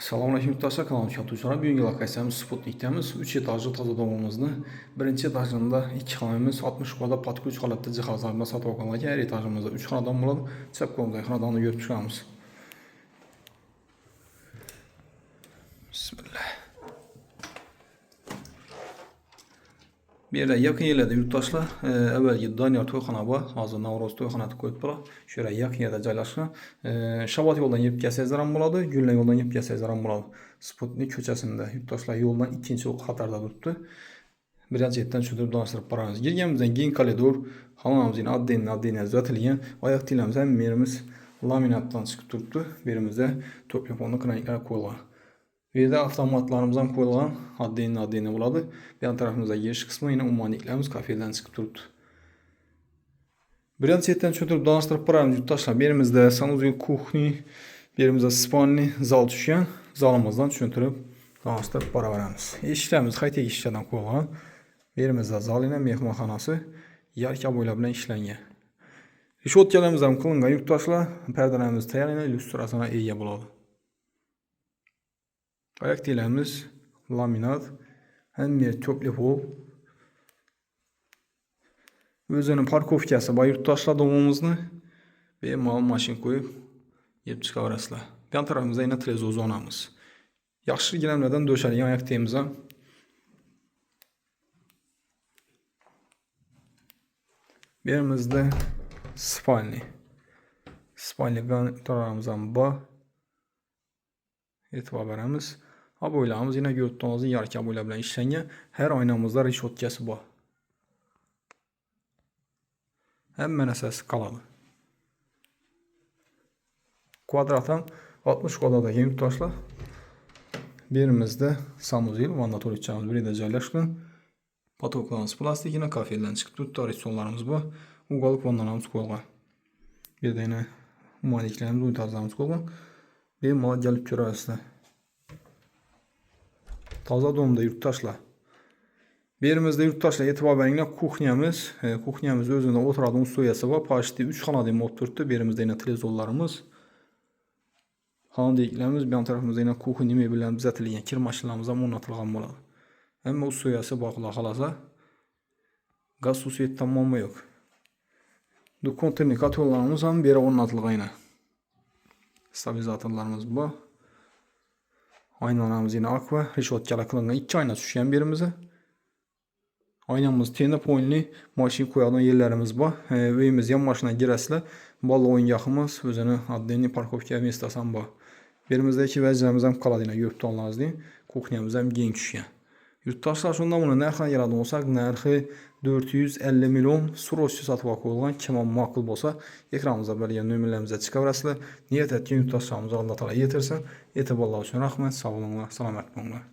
Salamünaleyküm yurttaşlar, kanalım şatuşlara. Bugünkü lokasyamız Sputnik'temiz. 3 etajlı taza domumuzni birinchi etajında 2 xonamiz 60 kvadrat patki 3 holatda jihozlarni sotib olganlar. Her etajimizda 3 xonadon bo'ladi. Chap qo'limdagi xonadonni ko'rib chiqamiz. Bismillah. Bu yerda yaqin yerlarda yurtdoshlar, avvalgi Doniyor to'yxona bor, hozir Navro'z to'yxonasi qo'yib qo'ylar. Shu yerda yaqin yerda joylashgan. Shabot yo'ldan yurib kelsangiz ham bo'ladi, Gullar yo'ldan yurib kelsangiz ham bo'ladi. Sputnik ko'chasida yurtdoshlar yo'ldan ikkinchi qatorda turibdi. Birinchi yerdan tushirib donishtirib boramiz. Girganimizdan keyin koridor, hammamizning odden zatilgan, oyoq tilamiz ham merimiz laminatdan chiqib turibdi. Berimizda to'plamonni kraniklar qo'yilgan. Bu yerda avtomatlarimiz ham qo'yilgan, odden bo'ladi. Bu yon tarafimizda girish qismi yana ummonliklarimiz kafedan chiqib turibdi. Birinchi yerdan tushirib donishtirib boramiz yurtdoshlar. Berimizda sanuzel kuxni, berimizda spalni zal tushgan. Zalimizdan tushuntirib donishtirib boraveramiz. Eshiklarimiz qayta eshiklardan qo'yilgan. Berimizda zalina mehmonxonasi yarka bo'ylab bilan ishlangan. Rishotkalarimiz ham qilingan yurtdoshlar. Pardalarimiz tayyorlangan, lyustrasiyona ega bo'ladi. Oyoq tilamiz laminat, hamma to'pli pol. O'zining parkovkasi bor yurtdoshlar domimizni bemalol mashina qo'yib yeb chiqaverasizlar. Bu yon tarafimizda yana televizor zonamiz. Yaxshi gilamlardan döşalgan oyoq temiz ham. Berimizda spalni tarafimiz ham bor. E'tibor beramiz. Aboylarimiz yine gördüğünüz yarka aboylar bilan ishlangan. Her oynamızda rishotkasi bor. Hamma narsasi qoladi. Kvadrat ham 60 kvadratda yurtdoshlar. Berimizda sanuzel vanna to'lechamiz bir yerda joylashgan. Potoklarimiz plastik, yine kafedan chiqib turibdi. Retsonlarimiz bor. Ugolik vannalarimiz qo'yilgan. Bu yerda yana ummonliklarimiz, unitazlarimiz qo'yilgan. Bemalol kelib ko'rasizlar. Toza domda yurtdoshlar. Berimizda yurtdoshlar e'tibor beringlar, kuxnyamiz o'zida o'tiradigan ustuyasi bor. Почти 3 xonadon bo'lib turibdi. Berimizda yana televizorlarimiz. Xonadonlarimiz, bu yon tarafimizda yana kuxni mebellar bizatilgan, kir mashinalarimiz ham o'rnatilgan bo'ladi. Hamma ustuyasi bor, xudo xolasa. Gaz svetdan muammo yo'q. Konteyner kotollarimiz ham bu yerga o'rnatilgan yana. Stabilizatorlarimiz bor. Aynalarimiz yine akva, rishotkalar qilingan 2 oyna tushgan berimizda. Oynamiz tena po'yinli, mashina qo'yadigan yerlarimiz bor. Uyimizga ham mashina girasizlar. Bola o'yingohimiz, o'zini oddenniy parkovka местasi ham bor. Berimizda iki vajlarimiz ham qoladi, ko'rib turganingizdek. Kuxnyamiz ham keng tushgan. Yurtdoshlar, shunda buni narxini ayiradigan bo'lsak, narxi 450 million sur'atchi sotib olgan. Kim ham ma'qul bo'lsa, ekranimizda berilgan nomerlarimizga chiqaverasizlar. Niyat etgan yurtdoshlarimiz Alloh taolo yetirsin. E'tiborlar uchun rahmat. Sog' bo'linglar, salomat bo'linglar.